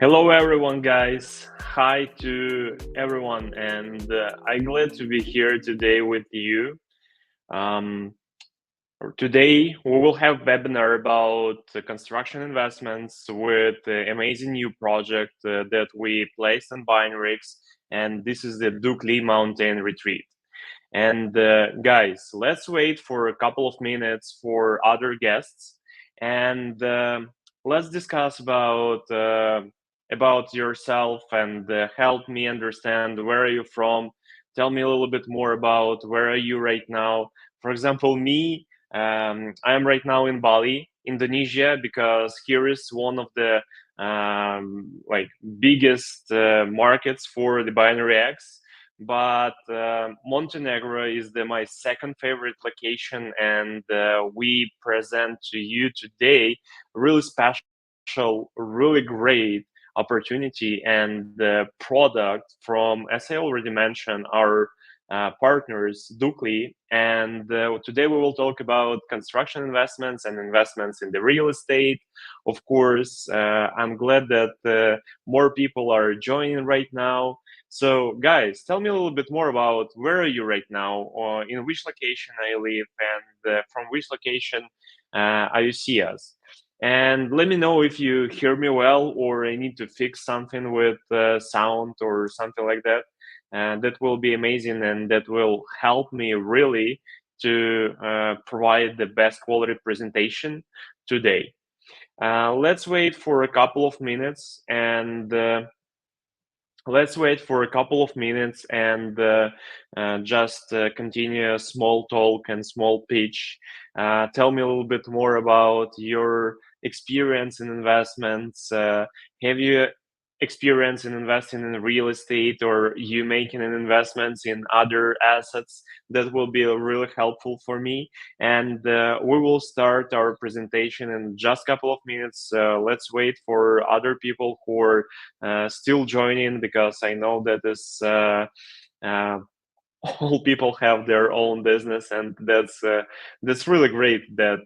Hello, everyone, guys. Hi to everyone, and I'm glad to be here today with you. Um, Today, we will have webinar about construction investments with the amazing new project that we placed on Binarix, and this is the Dukley Mountain Retreat. And guys, let's wait for a couple of minutes for other guests, and let's discuss about yourself and help me understand where are you from. Tell me a little bit more about where are you right now. For example, me, I am right now in Bali, Indonesia, because here is one of the like biggest markets for the binary X, but Montenegro is my second favorite location, and we present to you today a really special, really great opportunity and product from, as I already mentioned, our partners, Dukley. And today we will talk about construction investments and investments in the real estate. Of course, I'm glad that more people are joining right now. So, guys, tell me a little bit more about where are you right now, or in which location I live, and from which location are you see us. And let me know if you hear me well, or I need to fix something with sound or something like that. And that will be amazing, and that will help me really to provide the best quality presentation today. Let's wait for a couple of minutes and just continue a small talk and small pitch. Tell me a little bit more about your experience in investments. Have you experience in investing in real estate, or you making an investments in other assets? That will be really helpful for me. And we will start our presentation in just a couple of minutes. Let's wait for other people who are still joining, because I know that this uh, all people have their own business, and that's really great that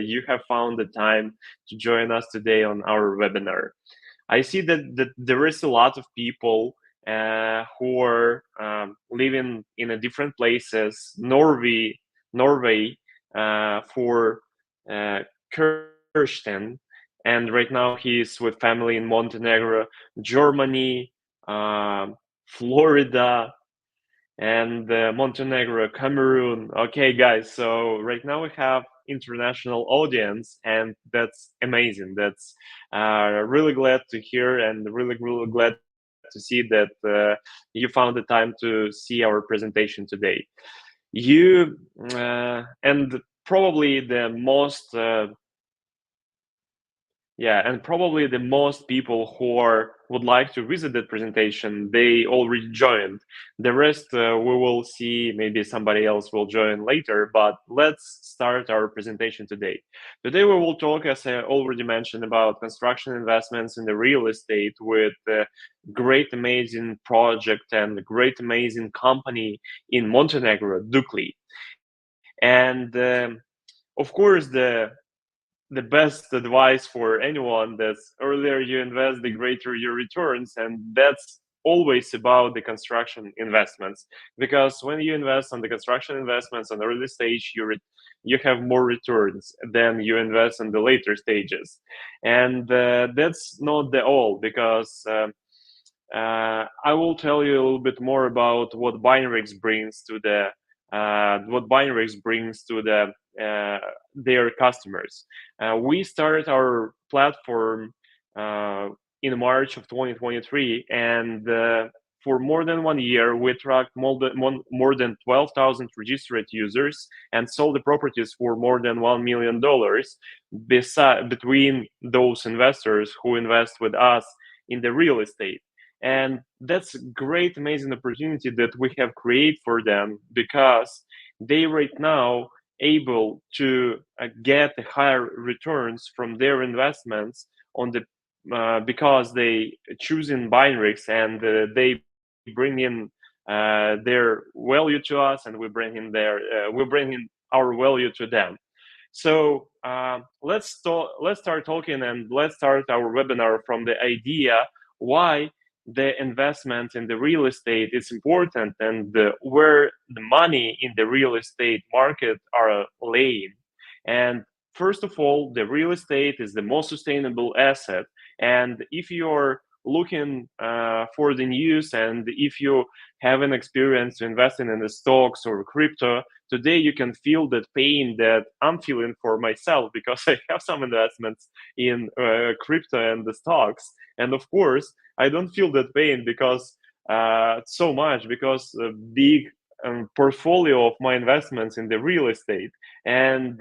you have found the time to join us today on our webinar. I see that there is a lot of people who are living in a different places. Norway for Kirsten, and right now he's with family in Montenegro, Germany, Florida, and Montenegro, Cameroon. Okay, guys, so right now we have international audience, and that's amazing. That's really glad to hear, and really glad to see that you found the time to see our presentation today. You and probably the most yeah, and probably the most people who would like to visit that presentation, they already joined. The rest, we will see, maybe somebody else will join later, but let's start our presentation today. Today we will talk, as I already mentioned, about construction investments in the real estate with a great, amazing project and a great, amazing company in Montenegro, Dukley. And of course, the best advice for anyone that's earlier you invest, the greater your returns. And that's always about the construction investments, because when you invest on the construction investments on the early stage, you have more returns than you invest in the later stages. And that's not the all, because I will tell you a little bit more about what Binarix brings to their customers. We started our platform in March of 2023, and for more than 1 year, we tracked more than 12,000 registered users and sold the properties for more than $1 million. Between those investors who invest with us in the real estate. And that's a great, amazing opportunity that we have created for them, because they right now able to get higher returns from their investments on the because they choose in Binarix, and they bring in their value to us, and we bring in our value to them. So let's start talking, and let's start our webinar from the idea why the investment in the real estate is important, and where the money in the real estate market are laying. And first of all, the real estate is the most sustainable asset. And if you're looking for the news, and if you have an experience to investing in the stocks or crypto, today you can feel that pain that I'm feeling for myself, because I have some investments in crypto and the stocks. And of course, I don't feel that pain because so much, because a big portfolio of my investments in the real estate. And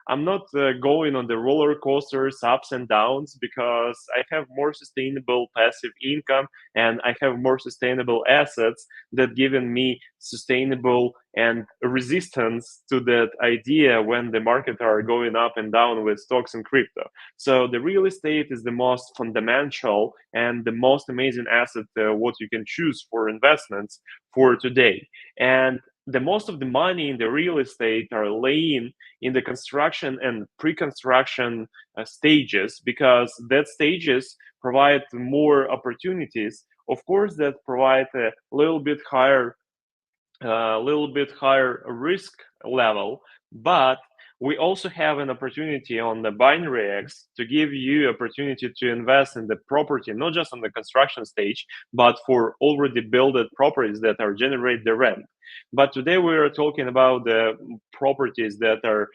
I'm not going on the roller coasters, ups and downs, because I have more sustainable passive income, and I have more sustainable assets that given me sustainable and resistance to that idea when the market are going up and down with stocks and crypto. So the real estate is the most fundamental and the most amazing asset what you can choose for investments for today. And the most of the money in the real estate are laying in the construction and pre-construction stages, because that stages provide more opportunities, of course, that provide a little bit higher risk level, but we also have an opportunity on the binary X to give you opportunity to invest in the property, not just on the construction stage, but for already built properties that are generate the rent. But today we are talking about the properties that are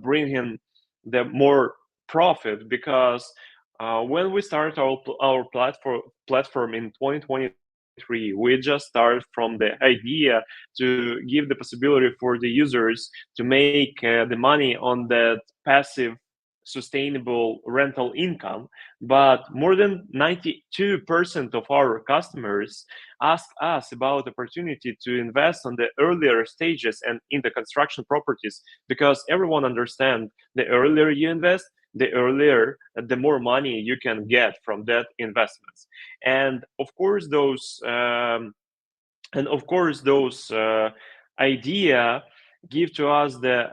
bringing the more profit, because when we start our platform in 2023, we just start from the idea to give the possibility for the users to make the money on that passive sustainable rental income. But more than 92% of our customers ask us about opportunity to invest on the earlier stages and in the construction properties, because everyone understands the earlier you invest, the earlier, the more money you can get from that investments. And of course, those idea give to us the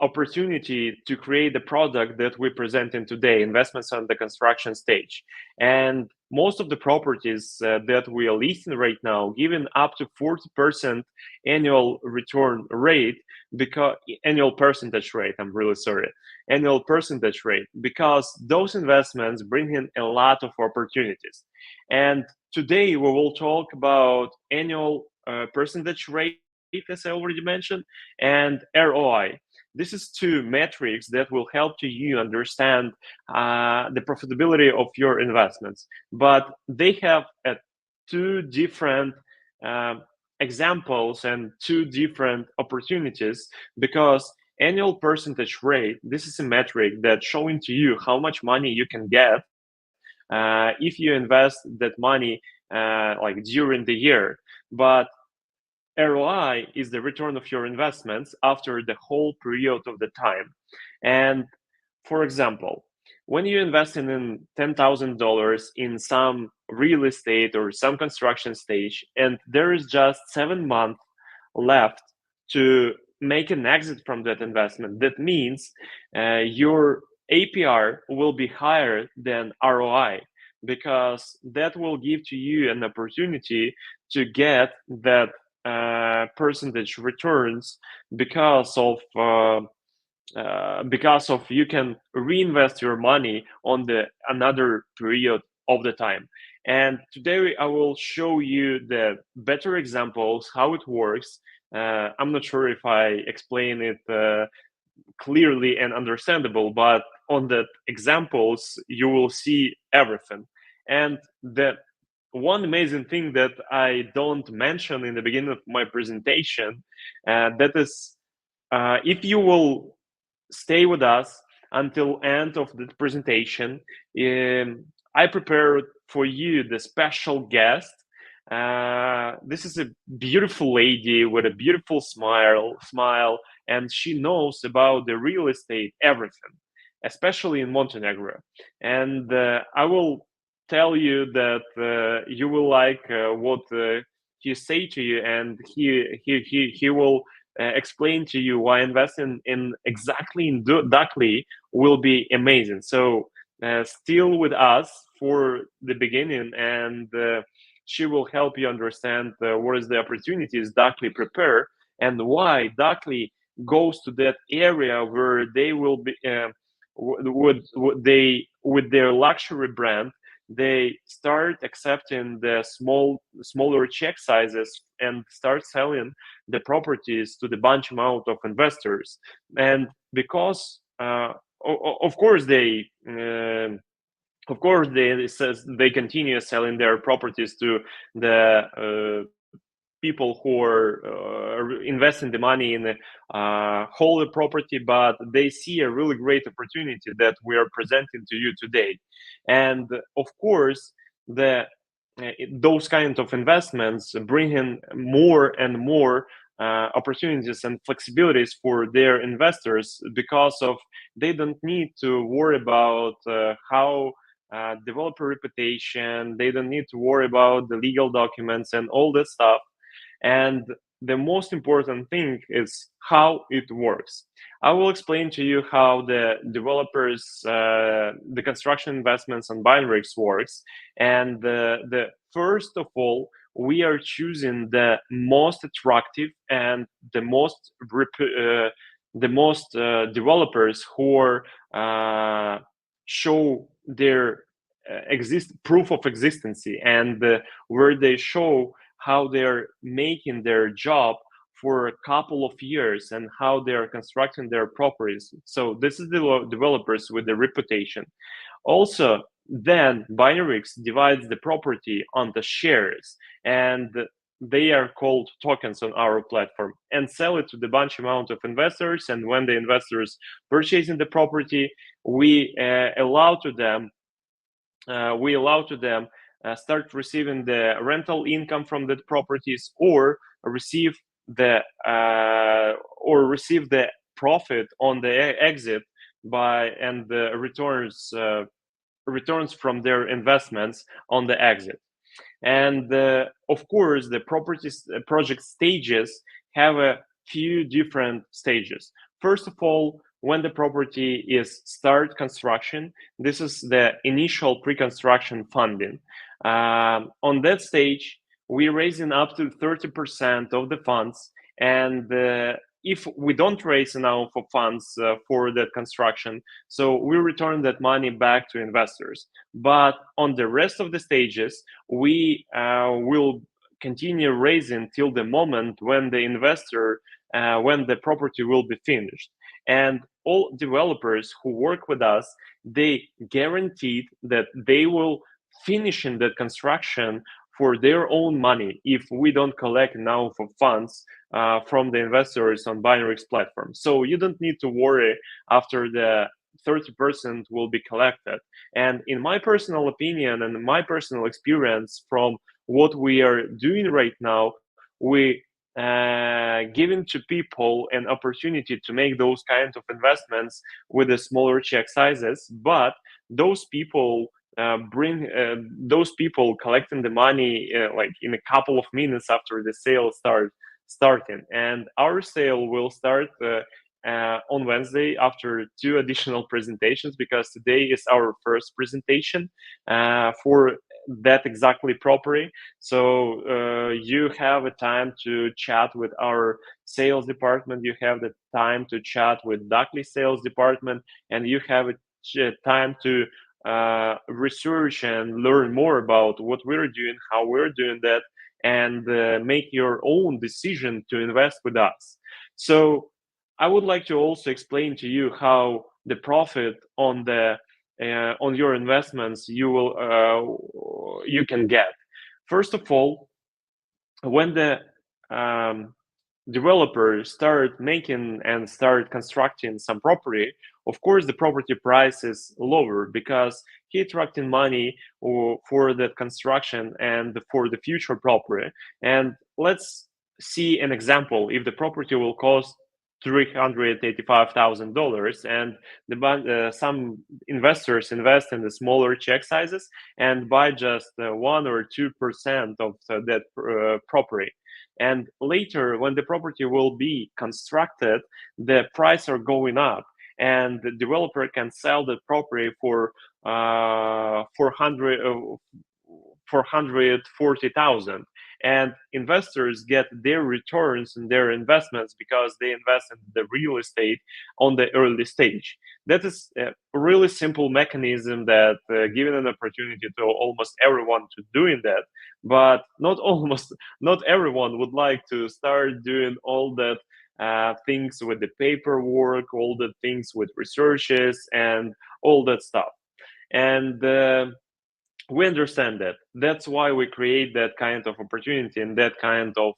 opportunity to create the product that we present in today, investments on the construction stage. And most of the properties that we are listing right now giving up to 40% annual return rate, because annual percentage rate, I'm really sorry, annual percentage rate, because those investments bring in a lot of opportunities. And today we will talk about annual percentage rate, as I already mentioned, and ROI. This is two metrics that will help to you understand the profitability of your investments. But they have two different examples and two different opportunities, because annual percentage rate, this is a metric that's showing to you how much money you can get if you invest that money like during the year. But ROI is the return of your investments after the whole period of the time. And for example, when you invest in $10,000 in some real estate or some construction stage, and there is just 7 months left to make an exit from that investment, that means your APR will be higher than ROI, because that will give to you an opportunity to get that percentage returns, because of you can reinvest your money on the another period of the time. And today I will show you the better examples how it works. I'm not sure if I explain it clearly and understandable, but on the examples you will see everything. And the one amazing thing that I don't mention in the beginning of my presentation, that is, if you will stay with us until end of the presentation, I prepared for you the special guest. This is a beautiful lady with a beautiful smile, and she knows about the real estate everything, especially in Montenegro. And I will tell you that you will like what he say to you, and he will explain to you why investing in exactly in Dukley will be amazing. So still with us for the beginning, and she will help you understand what is the opportunities Dukley prepare and why Dukley goes to that area where they will be with their luxury brand. They start accepting the smaller check sizes and start selling the properties to the bunch amount of investors. And because of course they says they continue selling their properties to the people who are investing the money in whole property, but they see a really great opportunity that we are presenting to you today. And of course, the those kind of investments bring in more and more opportunities and flexibilities for their investors, because of they don't need to worry about how developer reputation. They don't need to worry about the legal documents and all that stuff. And the most important thing is how it works. I will explain to you how the developers, the construction investments on Binaryx works. And the first of all, we are choosing the most attractive and the most developers who are show their exist proof of existency, and where they show how they're making their job for a couple of years and how they're constructing their properties. So this is the developers with the reputation. Also, then Binaryx divides the property on the shares, and they are called tokens on our platform, and sell it to the bunch amount of investors. And when the investors purchasing the property, we allow to them start receiving the rental income from the properties, or the receive the profit on the exit by and the returns from their investments on the exit. And of course, the project stages have a few different stages. First of all, when the property is start construction, this is the initial pre-construction funding. On that stage, we're raising up to 30% of the funds, and if we don't raise enough of funds for that construction, so we return that money back to investors. But on the rest of the stages, we will continue raising till the moment when when the property will be finished. And all developers who work with us, they guaranteed that they will finish in that construction for their own money if we don't collect enough of funds from the investors on Binaryx platform. So you don't need to worry after the 30% will be collected. And in my personal opinion and my personal experience from what we are doing right now, we giving to people an opportunity to make those kinds of investments with the smaller check sizes. But those people those people collecting the money like in a couple of minutes after the sale starting. And our sale will start on Wednesday after 2 additional presentations, because today is our first presentation for that exactly property. So you have a time to chat with our sales department, you have the time to chat with Dukley sales department, and you have a time to research and learn more about what we're doing, how we're doing that, and make your own decision to invest with us. So I would like to also explain to you how the profit on your investments you can get. First of all, when the developers start making and start constructing some property, of course the property price is lower, because he attracting money for the construction and for the future property. And let's see an example. If the property will cost $385,000, and some investors invest in the smaller check sizes and buy just 1 or 2% of that property, and later when the property will be constructed, the price are going up, and the developer can sell the property for 440,000, and investors get their returns and their investments because they invest in the real estate on the early stage. That is a really simple mechanism that given an opportunity to almost everyone to doing that, but not everyone would like to start doing all that things with the paperwork, all the things with researches and all that stuff. And we understand that. That's why we create that kind of opportunity and that kind of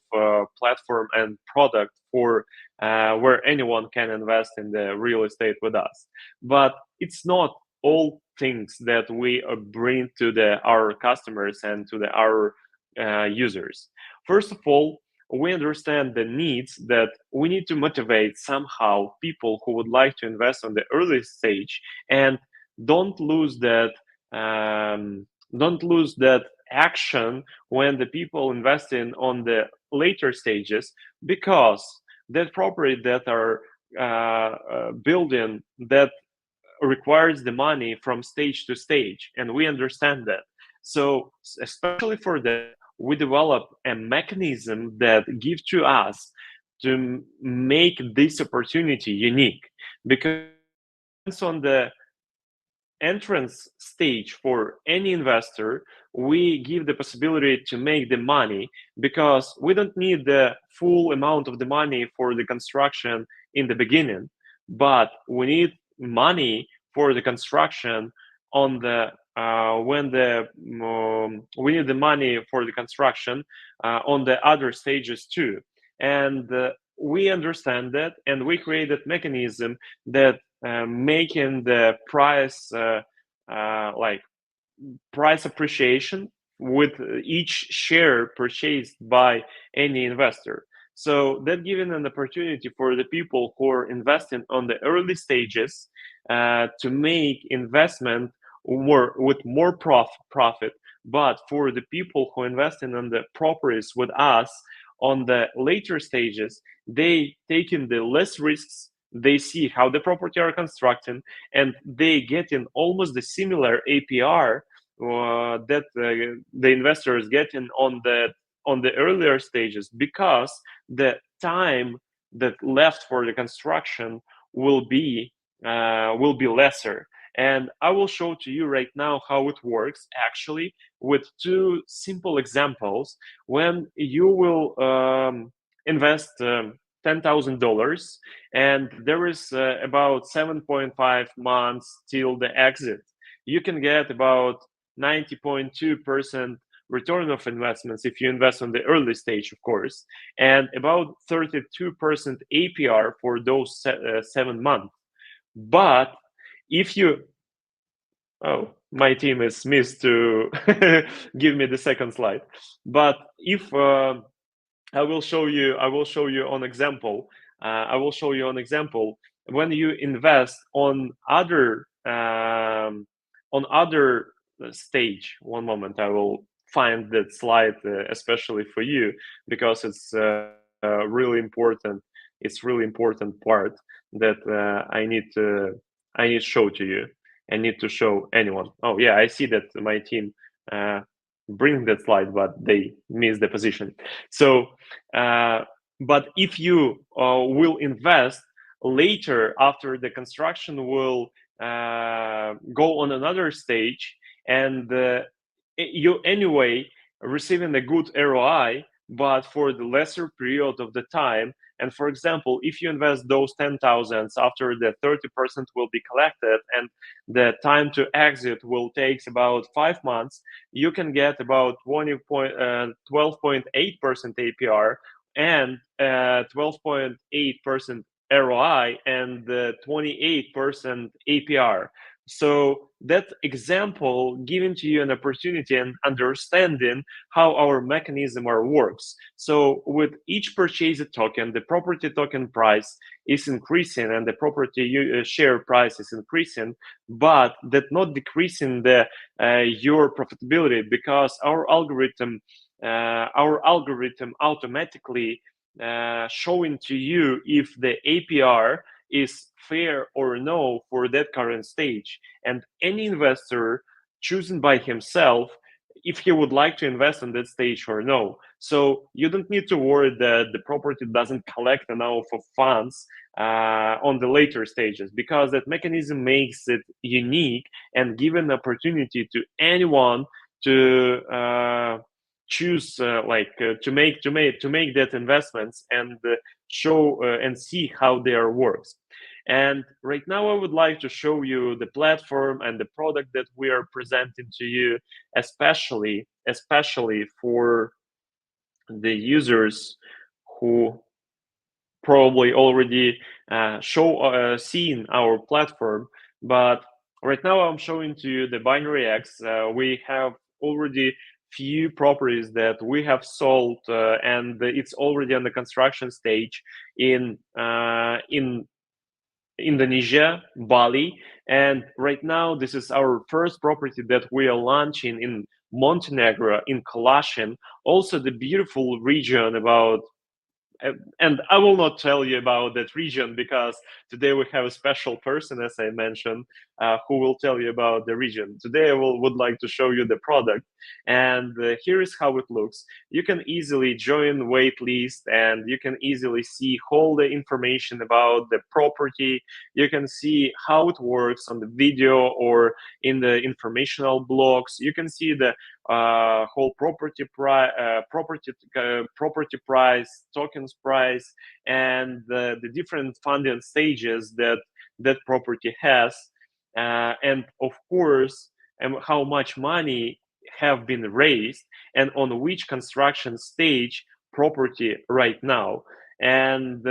platform and product for where anyone can invest in the real estate with us. But it's not all things that we bring to our customers and to our users. First of all, we understand the needs that we need to motivate somehow people who would like to invest on the early stage, and don't lose that um, don't lose that action when the people investing on the later stages, because that property that are building that requires the money from stage to stage, and we understand that. So especially for that, we develop a mechanism that gives to us to make this opportunity unique, because it depends on the entrance stage for any investor. We give the possibility to make the money, because we don't need the full amount of the money for the construction in the beginning, but we need money for the construction on the when the we need the money for the construction on the other stages too. And we understand that, and we created mechanism that making the price like price appreciation with each share purchased by any investor. So that giving an opportunity for the people who are investing on the early stages to make investment with more profit. But for the people who investing on the properties with us on the later stages, they taking the less risks. They see how the property are constructing, and they get in almost the similar APR that the investor is getting on the earlier stages, because the time that left for the construction will be lesser. And I will show to you right now how it works actually with two simple examples. When you will invest $10,000, and there is about 7.5 months till the exit, you can get about 90.2% return of investments if you invest on the early stage, of course, and about 32% APR for those 7 months. But if you, oh, my team is missed to give me the second slide. But if I will show you an example. I will show you an example when you invest on other stage. One moment, I will find that slide especially for you, because it's really important. It's really important part that I need to show to you. I need to show anyone. Oh yeah, I see that my team bring that slide, but they miss the position. So, but if you will invest later after the construction will go on another stage, and you anyway receiving a good ROI, but for the lesser period of the time. And for example, if you invest those 10,000 after the 30% will be collected, and the time to exit will take about 5 months, you can get about 12.8% APR and 12.8% ROI and 28% APR. So that example giving to you an opportunity and understanding how our mechanism works. So with each purchased token, the property token price is increasing and the property share price is increasing, but that not decreasing the your profitability, because our algorithm our algorithm automatically showing to you if the APR is fair or no for that current stage. And any investor choosing by himself if he would like to invest in that stage or no. So you don't need to worry that the property doesn't collect enough of funds on the later stages, because that mechanism makes it unique and give an opportunity to anyone to choose to make that investments and show and see how they are works. And right now I would like to show you the platform and the product that we are presenting to you, especially for the users who probably already seen our platform. But right now I'm showing to you the binary X. We have already few properties that we have sold, and it's already on the construction stage in Indonesia, Bali. And right now this is our first property that we are launching in Montenegro, in Kalashin, also the beautiful region about. And I will not tell you about that region, because today we have a special person, as I mentioned, who will tell you about the region. Today I would like to show you the product, and here is how it looks. You can easily join wait list, and you can easily see all the information about the property. You can see how it works on the video or in the informational blogs. You can see the whole property price, tokens price, and the different funding stages that that property has, and of course, how much money have been raised, and on which construction stage property right now. And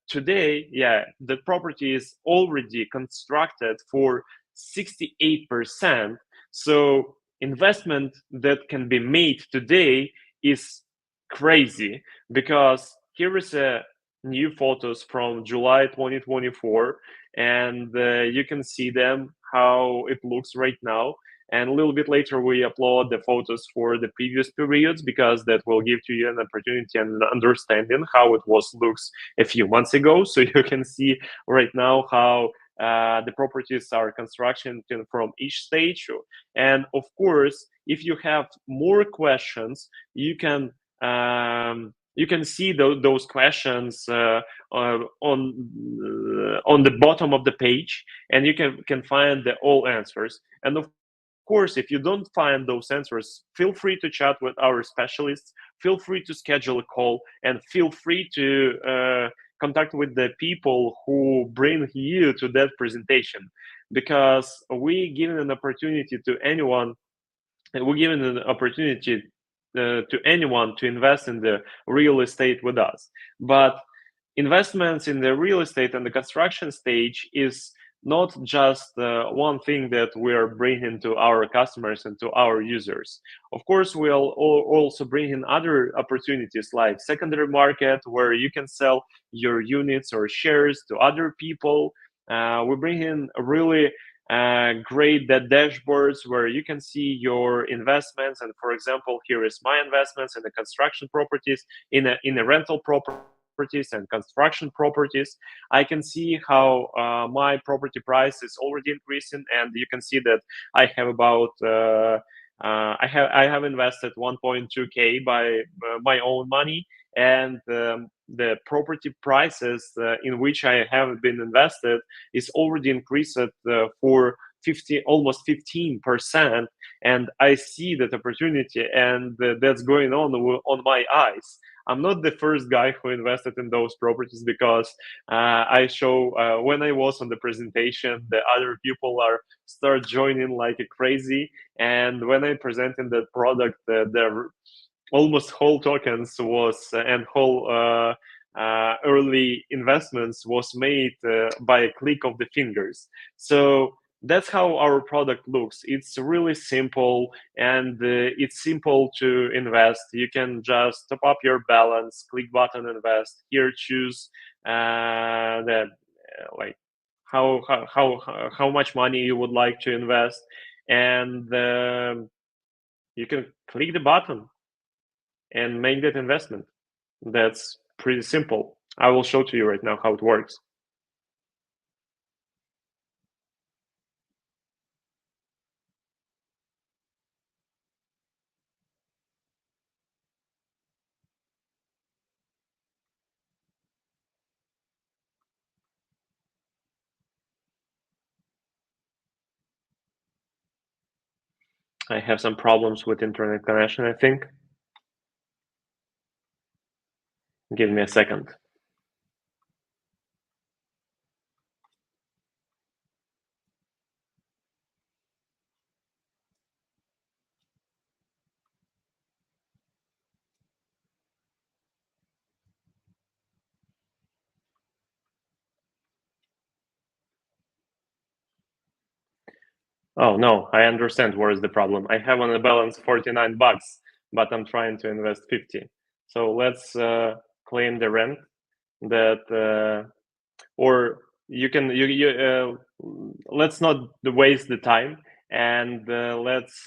today, yeah, the property is already constructed for 68%. So investment that can be made today is crazy, because here is a new photos from July 2024, and you can see them how it looks right now. And a little bit later we upload the photos for the previous periods, because that will give to you an opportunity and understanding how it was looks a few months ago. So you can see right now how the properties are construction from each stage. And of course, if you have more questions, you can see those questions on the bottom of the page, and you can find the all answers. And of course, if you don't find those answers, feel free to chat with our specialists. Feel free to schedule a call, and feel free to contact with the people who bring you to that presentation, because we give an opportunity to anyone, and we're giving an opportunity to anyone to invest in the real estate with us. But investments in the real estate and the construction stage is not just one thing that we're bringing to our customers and to our users. Of course, we'll also bring in other opportunities like secondary market, where you can sell your units or shares to other people. We bring in a really great that dashboards where you can see your investments. And for example, here is my investments in the construction properties, in a rental properties and construction properties. I can see how my property price is already increasing, and you can see that I have about I have invested 1.2k by my own money, and the property prices in which I have been invested is already increased for 50, almost 15%. And I see that opportunity, and that's going on my eyes. I'm not the first guy who invested in those properties, because I show when I was on the presentation, the other people are start joining like a crazy. And when I presented that product, the almost whole tokens was and whole early investments was made by a click of the fingers. So that's how our product looks. It's really simple, and it's simple to invest. You can just top up your balance, click button invest here, choose the like how much money you would like to invest, and you can click the button. and make that investment. That's pretty simple. I will show to you right now how it works. I have some problems with internet connection, I think. Give me a second. Oh no, I understand where is the problem. I have on the balance $49, but I'm trying to invest 50. So let's claim the rent that, or you can let's not waste the time, and let's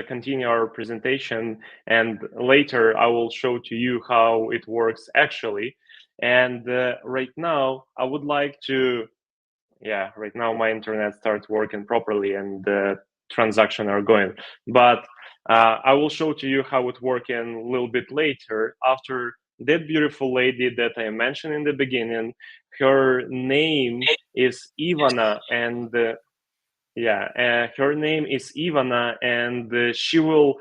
continue our presentation, and later I will show to you how it works actually. And right now I would like to, yeah, right now my internet starts working properly and the transaction are going, but I will show to you how it working a little bit later after that beautiful lady that I mentioned in the beginning. Her name is Ivana, and her name is Ivana, and she will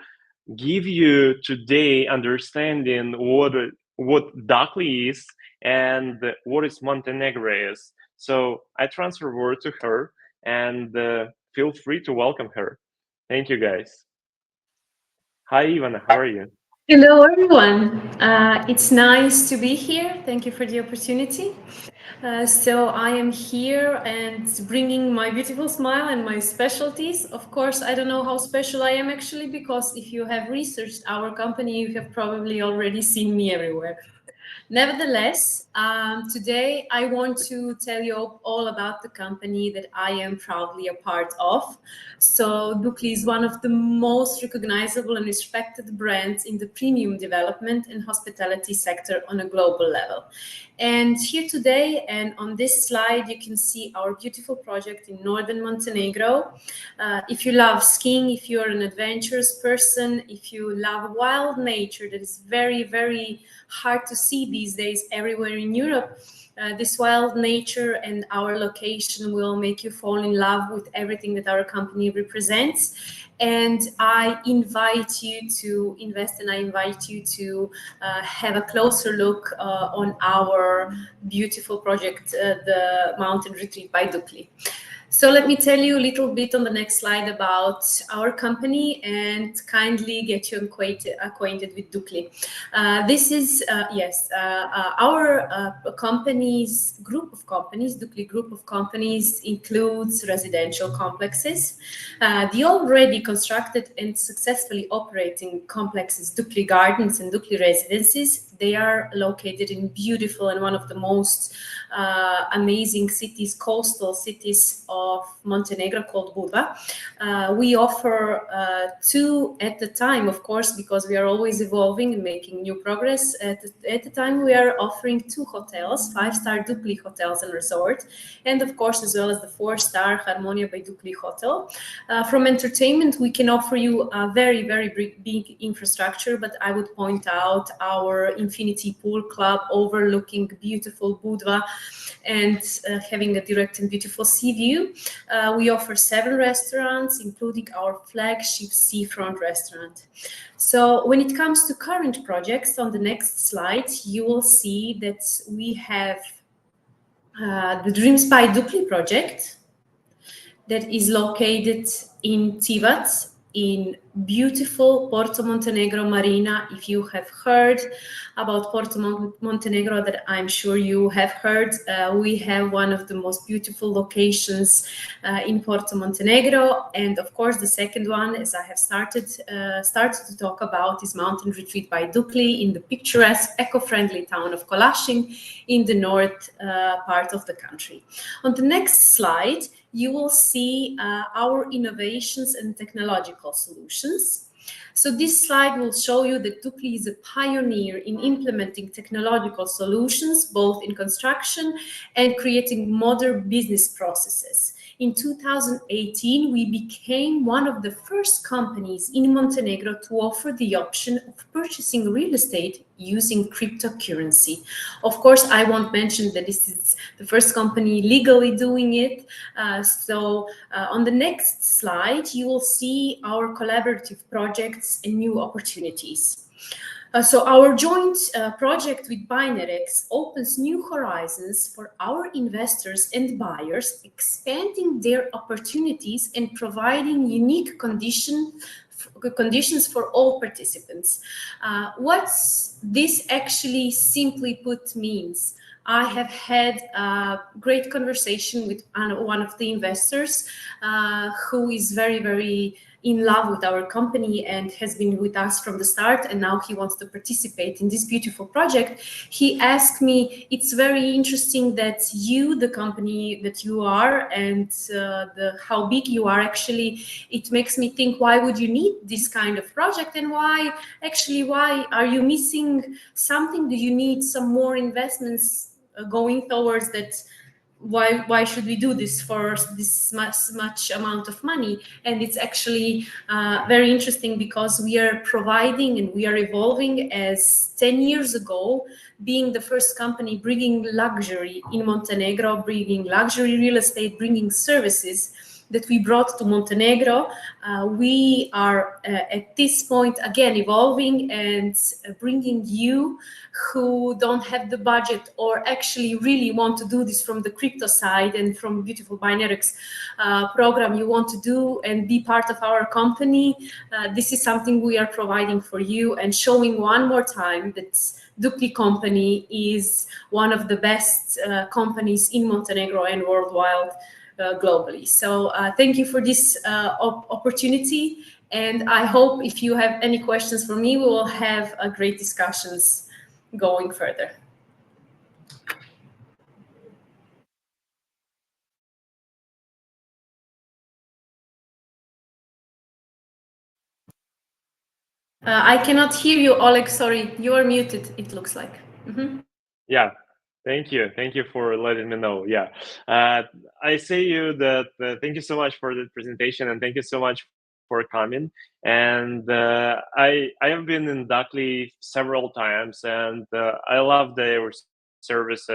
give you today understanding what Dukley is and what is Montenegro is. So I transfer word to her, and feel free to welcome her. Thank you, guys. Hi, Ivana. How are you? Hello, everyone. It's nice to be here. Thank you for the opportunity. So I am here and bringing my beautiful smile and my specialties. Of course, I don't know how special I am actually, because if you have researched our company, you have probably already seen me everywhere. Nevertheless, today I want to tell you all about the company that I am proudly a part of. So, Dukley is one of the most recognizable and respected brands in the premium development and hospitality sector on a global level. And here today, and on this slide, you can see our beautiful project in northern Montenegro. If you love skiing, if you're an adventurous person, if you love wild nature that is very, very hard to see these days everywhere in Europe, this wild nature and our location will make you fall in love with everything that our company represents. And I invite you to invest, and I invite you to have a closer look on our beautiful project, the Mountain Retreat by Dukley. So let me tell you a little bit on the next slide about our company and kindly get you acquainted with Dukley. This is, our company's group of companies, Dukley group of companies includes residential complexes. The already constructed and successfully operating complexes, Dukley Gardens and Dukley Residences, they are located in beautiful and one of the most amazing cities, coastal cities of Montenegro called Budva. We offer two at the time, of course, because we are always evolving and making new progress. At the time, we are offering two hotels, 5-star Dukley hotels and resort, and of course, as well as the 4-star Harmonia by Dukley hotel. From entertainment, we can offer you a very, very big infrastructure, but I would point out our Infinity Pool Club overlooking beautiful Budva and having a direct and beautiful sea view. We offer 7 restaurants, including our flagship seafront restaurant. So when it comes to current projects, on the next slide, you will see that we have the Dreams by Dukley project that is located in Tivac, in beautiful Porto Montenegro Marina. If you have heard about Porto Montenegro, that I'm sure you have heard, we have one of the most beautiful locations in Porto Montenegro. And of course, the second one, as I have started to talk about, is Mountain Retreat by Dukley in the picturesque, eco-friendly town of Kolašin in the north part of the country. On the next slide, you will see our innovations and technological solutions. So this slide will show you that Dukley is a pioneer in implementing technological solutions, both in construction and creating modern business processes. In 2018, we became one of the first companies in Montenegro to offer the option of purchasing real estate using cryptocurrency. Of course, I won't mention that this is the first company legally doing it. On the next slide, you will see our collaborative projects and new opportunities. So our joint project with Binerex opens new horizons for our investors and buyers, expanding their opportunities and providing unique conditions for all participants. What this actually simply put means, I have had a great conversation with one of the investors who is very, very in love with our company and has been with us from the start, and now he wants to participate in this beautiful project. He asked me, it's very interesting that you, the company that you are, and how big you are, actually, it makes me think, why would you need this kind of project, and why are you missing something? Do you need some more investments going towards that? Why should we do this for this much amount of money? And it's actually very interesting, because we are providing and we are evolving as 10 years ago, being the first company bringing luxury in Montenegro, bringing luxury real estate, bringing services that we brought to Montenegro. We are at this point again evolving and bringing you who don't have the budget or actually really want to do this from the crypto side and from beautiful Binerex program you want to do and be part of our company. This is something we are providing for you and showing one more time that Dukley company is one of the best companies in Montenegro and worldwide. Globally. So thank you for this opportunity, and I hope if you have any questions for me, we will have great discussions going further. I cannot hear you, Oleg. Sorry, you are muted, it looks like. Mm-hmm. Yeah. Thank you. Thank you for letting me know. Yeah. I say you that thank you so much for the presentation, and thank you so much for coming. And I have been in Dukley several times, and I love their service.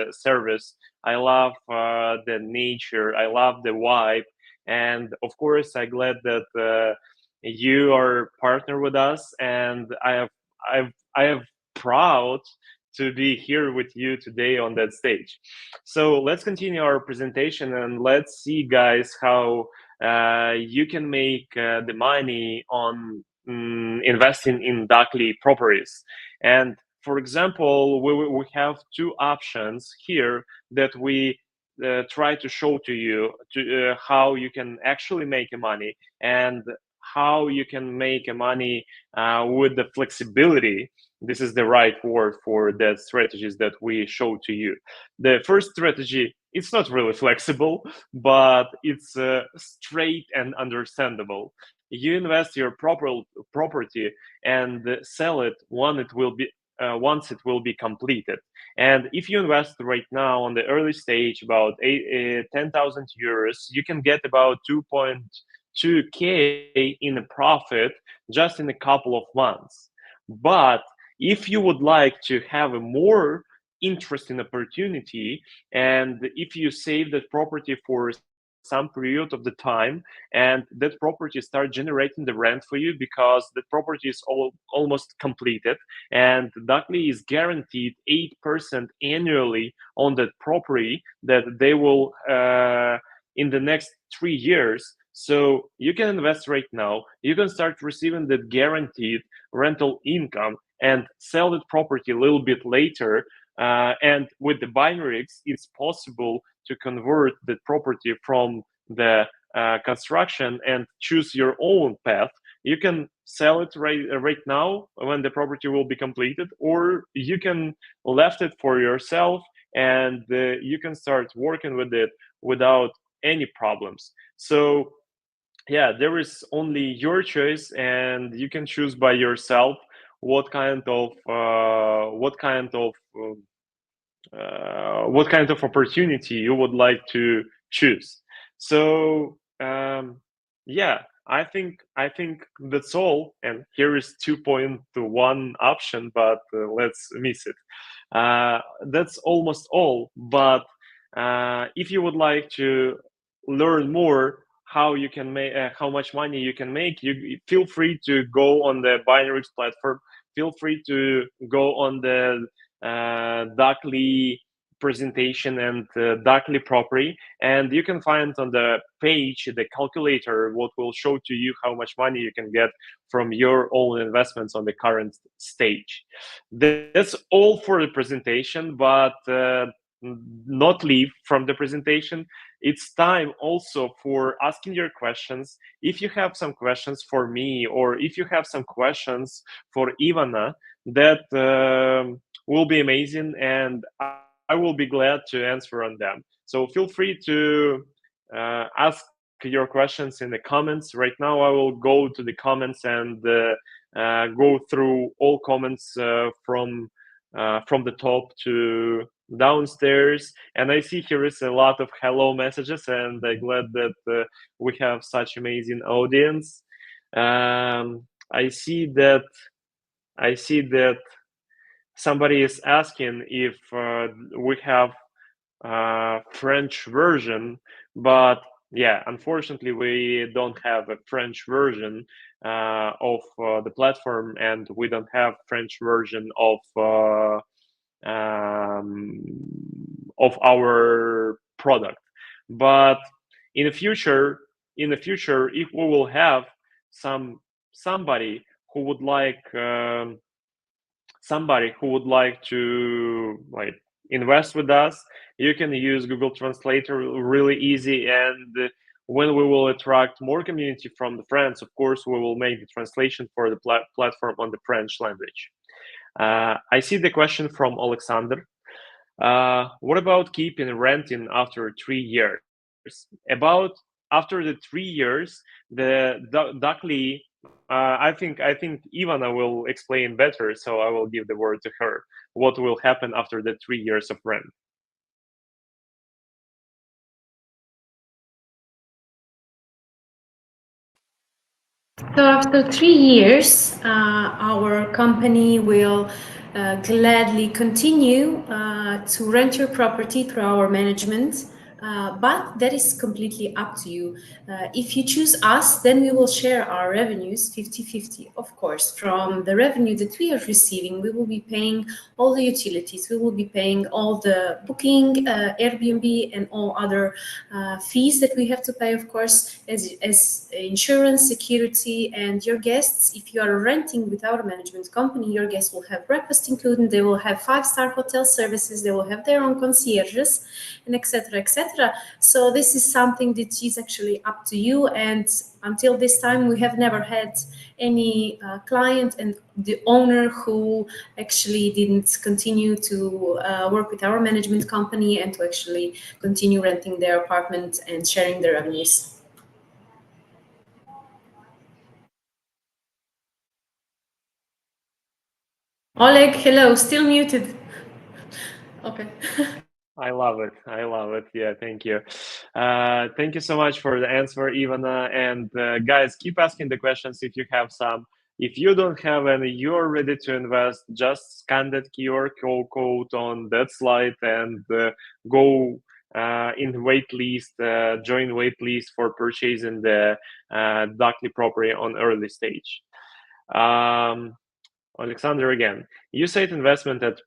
I love the nature. I love the vibe, and of course, I'm glad that you are partner with us, and I have proud to be here with you today on that stage. So let's continue our presentation, and let's see, guys, how you can make the money on investing in Dukley properties. And for example, we have two options here that we try to show to you how you can actually make money, and how you can make money with the flexibility. This is the right word for the strategies that we show to you. The first strategy, it's not really flexible, but it's straight and understandable. You invest your property and sell it when it will be once it will be completed. And if you invest right now on the early stage about 10,000 euros, you can get about 2.2k in a profit just in a couple of months. But if you would like to have a more interesting opportunity, and if you save that property for some period of the time, and that property start generating the rent for you, because the property is almost completed, and Dukley is guaranteed 8% annually on that property that they will in the next 3 years. So you can invest right now, you can start receiving that guaranteed rental income and sell that property a little bit later. And with the Binerex, it's possible to convert the property from the construction and choose your own path. You can sell it right now when the property will be completed, or you can left it for yourself, and you can start working with it without any problems. So yeah, there is only your choice, and you can choose by yourself what kind of what kind of opportunity you would like to choose. So yeah, I think that's all. And here is 2.1 option, but let's miss it. That's almost all. But if you would like to learn more how you can make how much money you can make, you feel free to go on the Binaries platform. Feel free to go on the Dukley presentation and Dukley property, and you can find on the page the calculator what will show to you how much money you can get from your own investments on the current stage. That's all for the presentation, but not leave from the presentation. It's time also for asking your questions. If you have some questions for me, or if you have some questions for Ivana, that will be amazing, and I will be glad to answer on them. So feel free to ask your questions in the comments. Right now, I will go to the comments and go through all comments from the top to downstairs. And I see here is a lot of hello messages, and I'm glad that we have such amazing audience. I see that somebody is asking if we have French version, but yeah, unfortunately, we don't have a French version of the platform, and we don't have French version um, of our product. But in the future, if we will have somebody who would like to like invest with us, you can use Google Translator really easy. And when we will attract more community from the France, of course, we will make the translation for the platform on the French language. I see the question from Alexander. What about keeping renting after 3 years? About after the 3 years, Dukley. I think Ivana will explain better, so I will give the word to her. What will happen after the 3 years of rent? So after 3 years, our company will gladly continue to rent your property through our management. But that is completely up to you. If you choose us, then we will share our revenues 50-50. Of course, from the revenue that we are receiving, we will be paying all the utilities, we will be paying all the booking, Airbnb, and all other fees that we have to pay, of course, as insurance, security, and your guests. If you are renting with our management company, your guests will have breakfast included, they will have 5-star hotel services, they will have their own concierges, and etc., etc. So this is something that is actually up to you. And until this time, we have never had any client and the owner who actually didn't continue to work with our management company and to actually continue renting their apartment and sharing their revenues. Oleg, hello, still muted. Okay. I love it. I love it. Yeah, thank you. Thank you so much for the answer, Ivana. And guys, keep asking the questions if you have some. If you don't have any, you're ready to invest, just scan that QR code on that slide and go in wait list, join wait list for purchasing the Dukley property on early stage. Um, Alexander again. You said investment at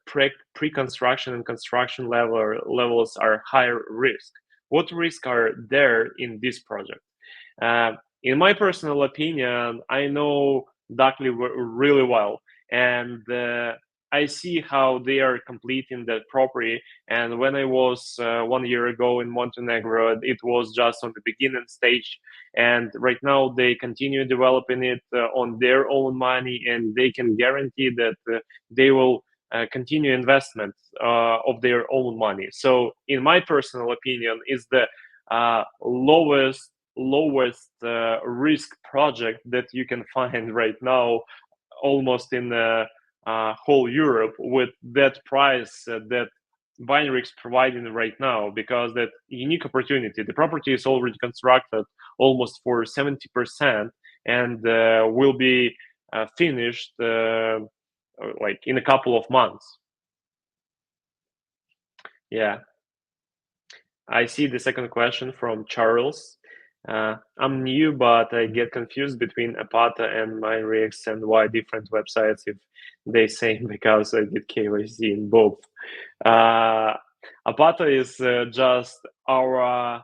pre-construction and construction levels are higher risk. What risks are there in this project? Uh, in my personal opinion, I know Dukley really well, and I see how they are completing that property. And when I was 1 year ago in Montenegro, it was just on the beginning stage. And right now, they continue developing it on their own money, and they can guarantee that they will continue investment of their own money. So, in my personal opinion, is the lowest lowest risk project that you can find right now, almost in whole Europe, with that price that Binary is providing right now, because that unique opportunity. The property is already constructed almost for 70% and will be finished like in a couple of months. Yeah. I see the second question from Charles. I'm new, but I get confused between Apata and MyRex and why different websites if they same, because I did KYC in both. Apata is just our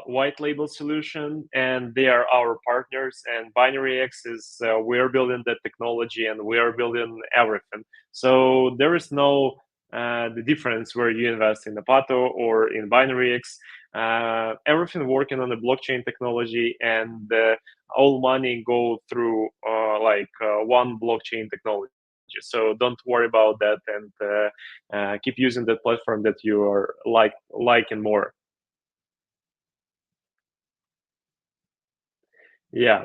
white label solution, and they are our partners. And BinaryX is we're building the technology and we are building everything. So there is no the difference where you invest in Apato or in BinaryX. Everything working on the blockchain technology, and all money go through one blockchain technology. So don't worry about that, and keep using that platform that you are liking more. Yeah.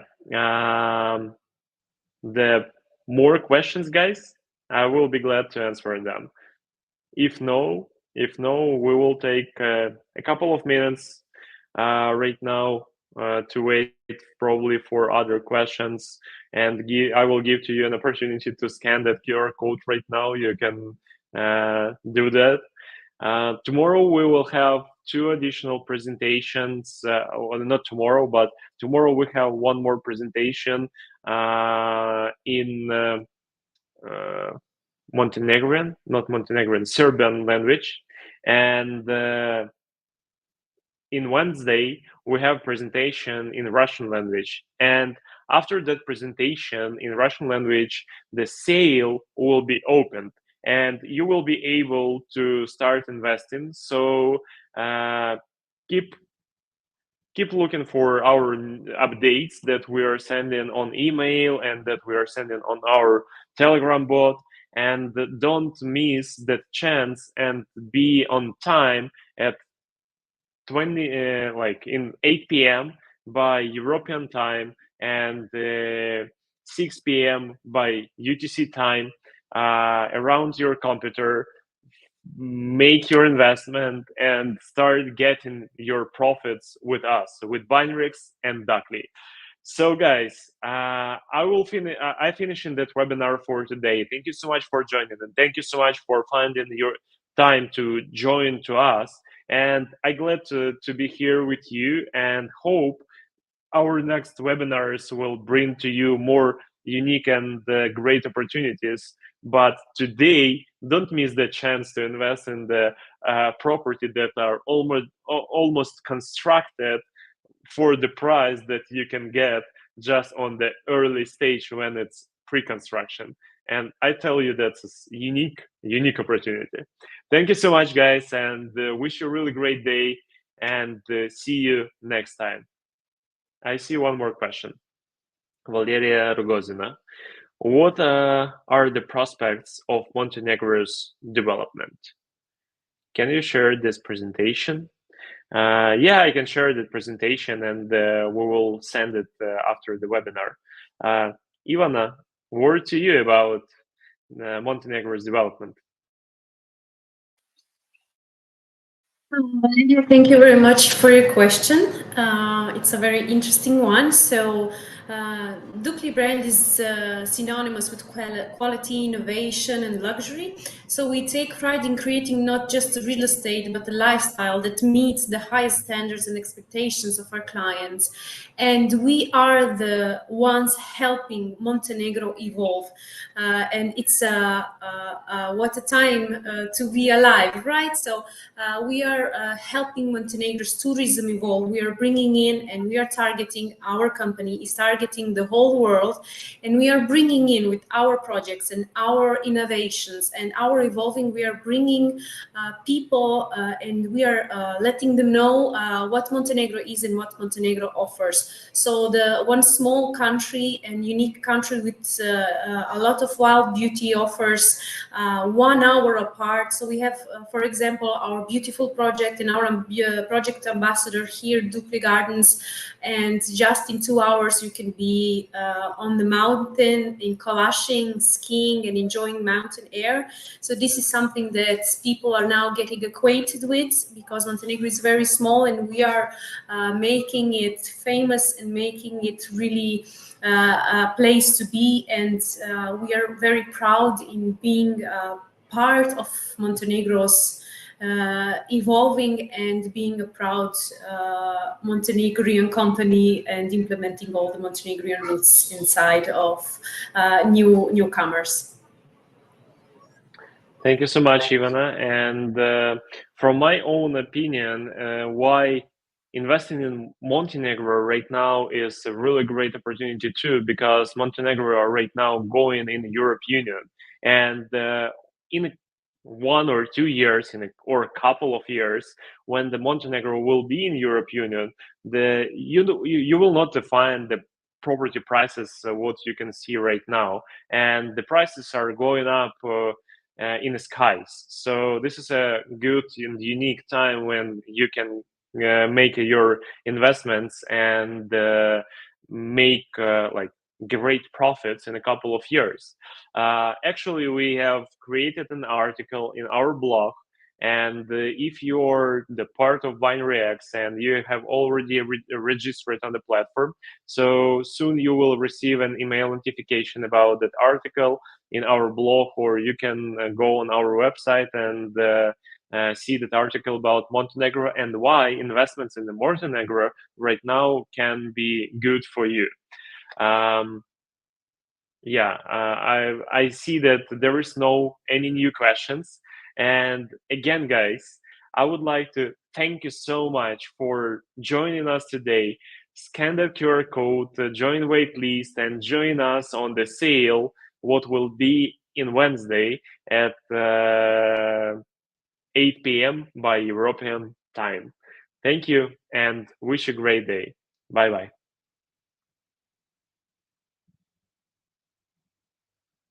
The more questions, guys, I will be glad to answer them. If no, we will take a couple of minutes right now to wait probably for other questions, and I will give to you an opportunity to scan that QR code right now. You can do that. Tomorrow we will have 2 additional presentations. Well, not tomorrow, but tomorrow we have one more presentation in Serbian language, and in Wednesday we have presentation in Russian language. And after that presentation in Russian language, the sale will be opened, and you will be able to start investing. So keep looking for our updates that we are sending on email and that we are sending on our Telegram bot, and don't miss that chance and be on time at 8 p.m. by European time, and 6 p.m. by UTC time around your computer. Make your investment and start getting your profits with us, with BinaryX and Dukley. So guys, I finishing that webinar for today. Thank you so much for joining, and thank you so much for finding your time to join to us. And I'm glad to be here with you, and hope our next webinars will bring to you more unique and great opportunities. But today, don't miss the chance to invest in the property that are almost constructed for the price that you can get just on the early stage when it's pre-construction. And I tell you, that's a unique opportunity. Thank you so much, guys, and wish you a really great day, and see you next time. I see one more question. Valeria Rogozina. What are the prospects of Montenegro's development? Can you share this presentation? Yeah, I can share the presentation, and we will send it after the webinar. Ivana, word to you about Montenegro's development. Thank you very much for your question. It's a very interesting one. So, Dukley brand is synonymous with quality, innovation, and luxury. So we take pride in creating not just a real estate, but a lifestyle that meets the highest standards and expectations of our clients. And we are the ones helping Montenegro evolve. And it's what a time to be alive, right? So we are helping Montenegro's tourism evolve. We are bringing in, and we are targeting, our company is targeting the whole world, and we are bringing in with our projects and our innovations and our are evolving. We are bringing people and we are letting them know what Montenegro is and what Montenegro offers. So the one small country and unique country with a lot of wild beauty offers 1 hour apart. So we have, for example, our beautiful project and our project ambassador here, Dukley Gardens, and just in 2 hours you can be on the mountain in Kalashing, skiing and enjoying mountain air. So this is something that people are now getting acquainted with, because Montenegro is very small and we are making it famous and making it really a place to be. And we are very proud in being part of Montenegro's evolving and being a proud Montenegrin company and implementing all the Montenegrin roots inside of newcomers. Thank you so much, Ivana. And from my own opinion, why investing in Montenegro right now is a really great opportunity too, because Montenegro are right now going in the Europe Union, and in 1 or 2 years, or a couple of years, when the Montenegro will be in Europe Union, you will not define the property prices what you can see right now, and the prices are going up. In the skies. So this is a good and unique time when you can make your investments and make like great profits in a couple of years. Actually, we have created an article in our blog, and if you're the part of Binary X and you have already registered on the platform, so soon you will receive an email notification about that article in our blog, or you can go on our website and see that article about Montenegro and why investments in the Montenegro right now can be good for you. Yeah, I see that there is no any new questions. And again, guys, I would like to thank you so much for joining us today. Scan the QR code, join waitlist, and join us on the sale, what will be in Wednesday at 8 p.m. by European time. Thank you and wish you a great day. Bye bye.